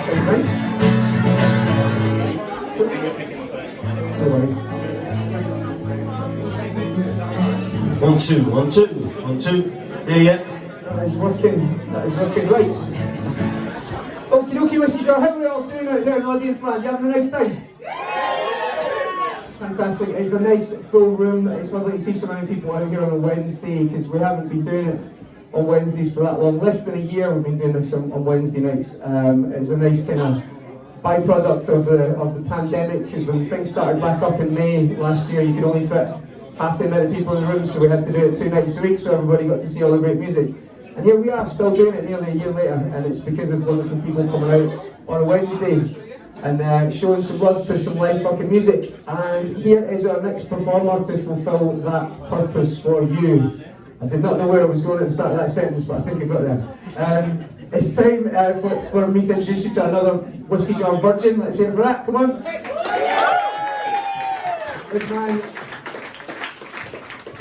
Sounds nice. No worries. 1, 2, 1, 2, 1, 2. Yeah. That is working. That is working. Right. Okie dokie, Whiskey Jar. How are we all doing out there in audience land? You having a nice time? Fantastic. It's a nice full room. It's lovely to see so many people out here on a Wednesday because we haven't been doing it on Wednesdays for that long. Less than a year we've been doing this on Wednesday nights. It was a nice kind of byproduct of the pandemic because when things started back up in May last year, you could only fit half the amount of people in the room, so we had to do it 2 nights a week so everybody got to see all the great music. And here we are, still doing it nearly a year later, and it's because of wonderful people coming out on a Wednesday and showing some love to some live fucking music. And here is our next performer to fulfil that purpose for you. I did not know where I was going at the start of that sentence, but I think I got there. It's time for me to introduce you to another Whiskey Jar virgin. Let's hear it for that, come on. This man,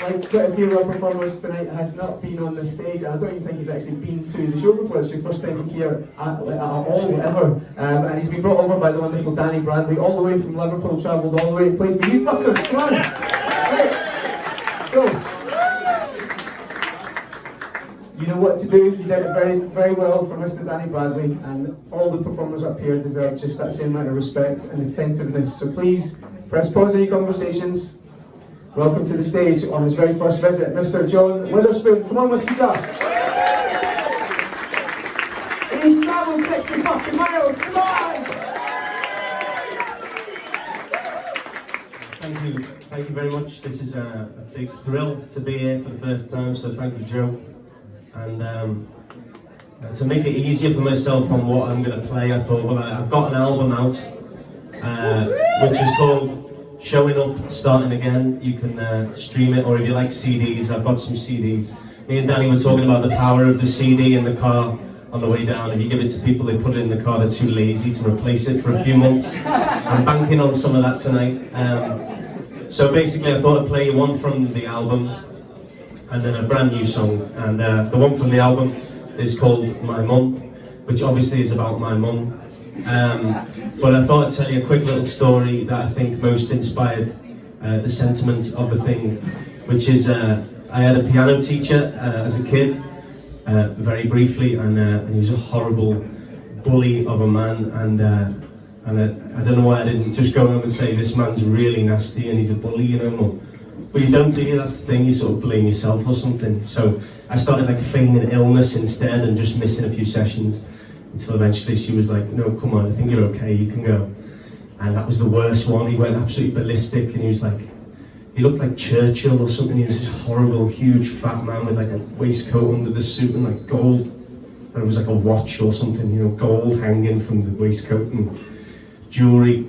like quite a few of our performers tonight, has not been on the stage. I don't even think he's actually been to the show before. It's your first time here at all, ever. And he's been brought over by the wonderful Danny Bradley, all the way from Liverpool, travelled all the way to play for you fuckers. Come on! Right. So, you know what to do. You did it very, very well for Mr. Danny Bradley, and all the performers up here deserve just that same amount of respect and attentiveness. So please, press pause on your conversations. Welcome to the stage on his very first visit, Mr. John Witherspoon. Come on, Whiskey Jar. He's travelled 60 fucking miles. Come on! Thank you very much. This is a big thrill to be here for the first time, so thank you, Joe. And to make it easier for myself on what I'm going to play, I thought, well, I've got an album out, which is called Showing Up, Starting Again. You can stream it, or if you like CDs, I've got some CDs. Me and Danny were talking about the power of the CD in the car on the way down. If you give it to people, they put it in the car, they're too lazy to replace it for a few months. I'm banking on some of that tonight. So basically I thought I'd play one from the album and then a brand new song. And the one from the album is called My Mum, which obviously is about my mum. But I thought I'd tell you a quick little story that I think most inspired the sentiment of the thing, which is I had a piano teacher as a kid, very briefly, and he was a horrible bully of a man, and I don't know why I didn't just go home and say, this man's really nasty and he's a bully, you know. But you don't, do you? That's the thing, you sort of blame yourself or something. So I started like feigning illness instead and just missing a few sessions, until eventually she was like, no, come on, I think you're okay, you can go. And that was the worst one. He went absolutely ballistic, and he was like, he looked like Churchill or something. He was this horrible, huge, fat man with like a waistcoat under the suit and like gold, and it was like a watch or something, you know, gold hanging from the waistcoat and jewellery.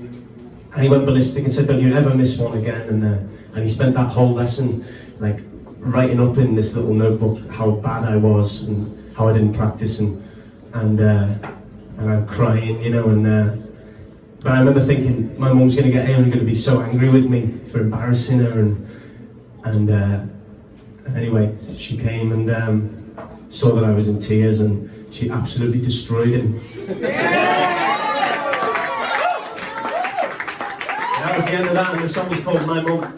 And he went ballistic and said, don't you ever miss one again. And he spent that whole lesson like writing up in this little notebook how bad I was and how I didn't practice, and I'm crying, you know, but I remember thinking, my mum's going to get here and going to be so angry with me for embarrassing her, and anyway, she came and saw that I was in tears, and she absolutely destroyed him. That was the end of that, and the song was called My Mum.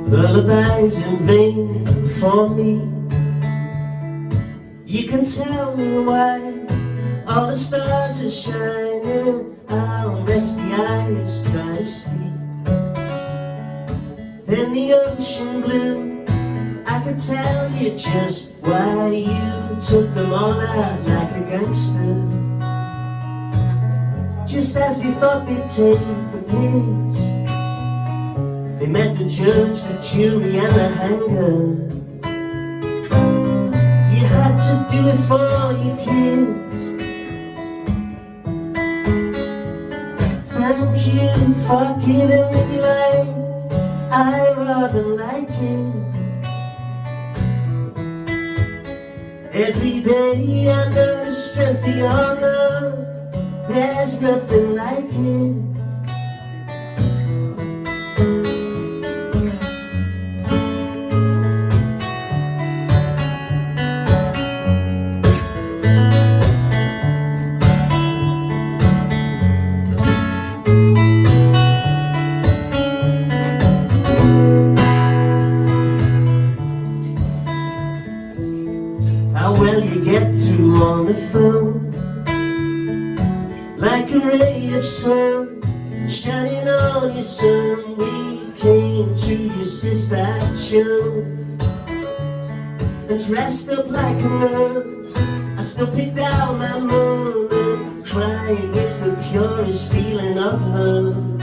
Lullabies in vain for me. You can tell me why all the stars are shining. I'll rest the eyes, try to sleep. In the ocean blue, I could tell you just why you took them all out like a gangster. Just as you thought they'd take the piss, they met the judge, the jury, and the hanger. You had to do it for your kids. Thank you for giving me life, I rather like it. Every day I know the strength of your love. There's nothing like it. How well you get through on the phone, like a ray of sun shining on your son. We came to your sister's show and dressed up like a nun. I still picked out my moon and cried with the purest feeling of love.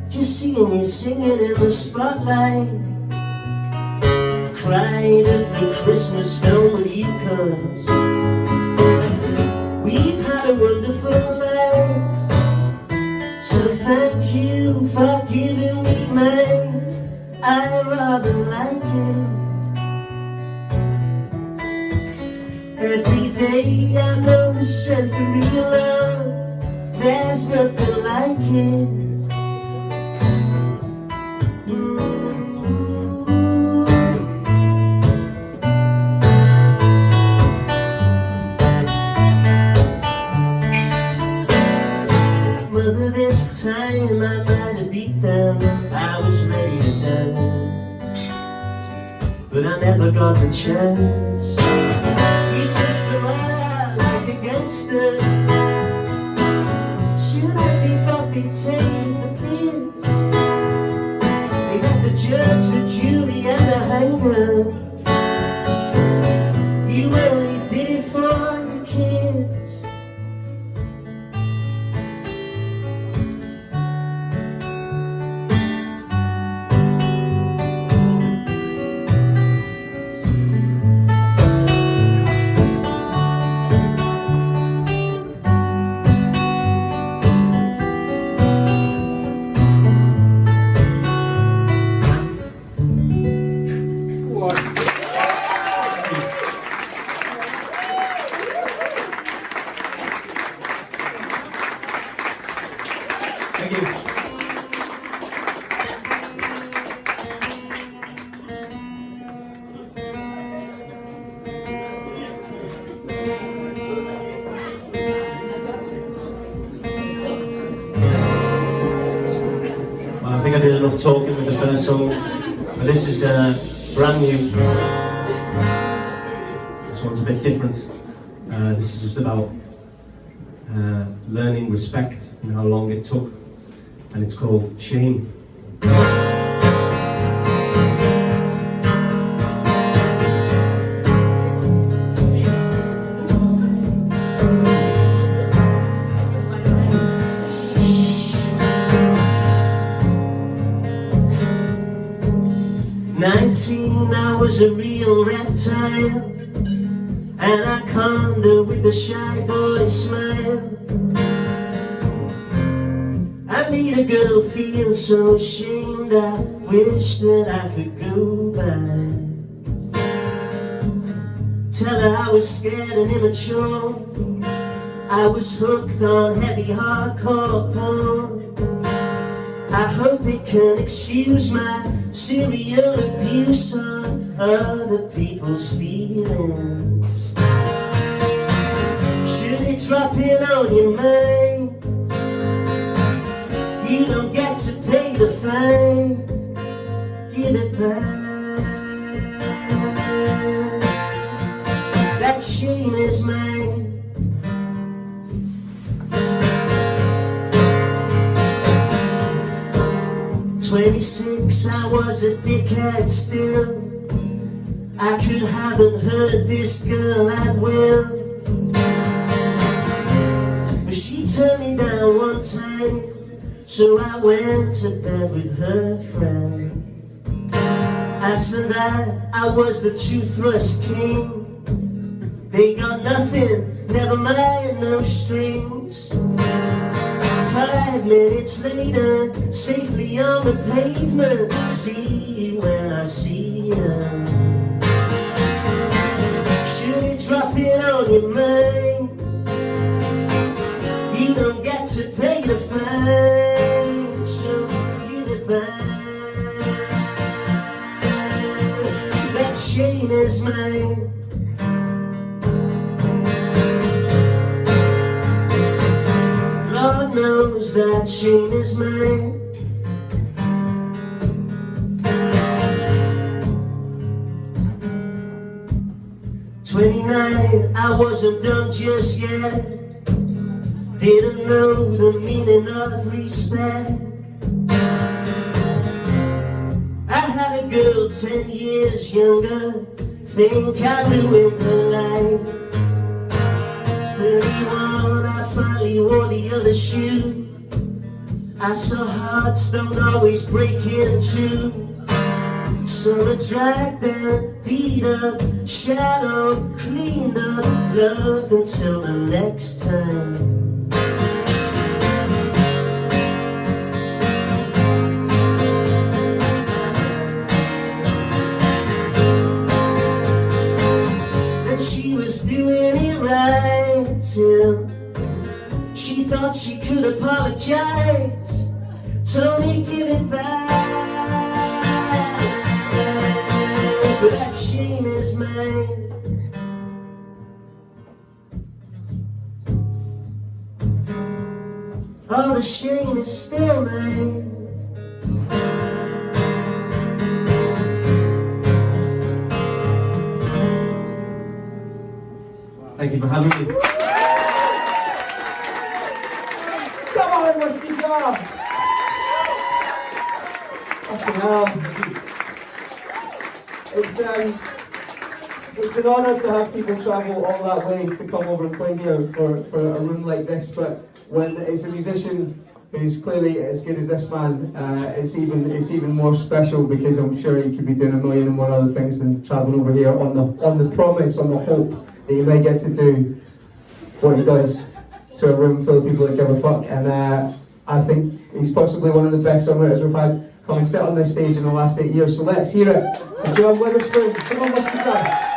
Just seeing you singing in the spotlight, cried at the Christmas film with you, 'cause we've had a wonderful life. So thank you for giving me mine. I rather like it. Every day I know the strength of real love. There's nothing like it. Mother, this time I might have beat them. I was ready to dance, but I never got the chance. You took the all out like a gangster. Soon as he thought they'd take the piss, they got the judge, the jury, and the hanger. You only did it for your kids. Thank you. Well, I think I did enough talking with the first song, but this is brand new. This one's a bit different. This is just about learning respect and how long it took, and it's called Shame. 19, I was a real reptile, and I conned with the shy boy smile. I made a girl feel so ashamed, I wish that I could go back. Tell her I was scared and immature, I was hooked on heavy hardcore porn. I hope it can excuse my serial abuse on other people's feelings. Should it drop in on your mind, you don't get to pay the fine. Give it back. That shame is mine. 26, I was a dickhead still. I could haven't hurt this girl at will, but she turned me down one time, so I went to bed with her friend. As for that, I was the toothless king. They got nothing, never mind, no strings. 5 minutes later, safely on the pavement, see you when I see you. it mine. You don't get to pay the fine, so give it back. That shame is mine. Lord knows that shame is mine. "29, I wasn't done just yet. Didn't know the meaning of respect. I had a girl 10 years younger, think I ruined her life. 31, I finally wore the other shoe. I saw hearts don't always break in two. Some are dragged and beat up, shadowed, cleaned up, loved until the next time. And she was doing it right till she thought she could apologize. Told me give it back, but that shame is mine. All the shame is still mine. Thank you for having me. Come on, Whiskey Joe! Fucking hell. It's an honour to have people travel all that way to come over and play here for a room like this, but when it's a musician who's clearly as good as this man, it's even more special, because I'm sure he could be doing a million and one other things than travelling over here on the promise, on the hope that you may get to do what he does to a room full of people that give a fuck. And I think he's possibly one of the best songwriters we've had come and sit on this stage in the last 8 years. So let's hear it for Joe Mcadam. Come on, Whiskey Joe.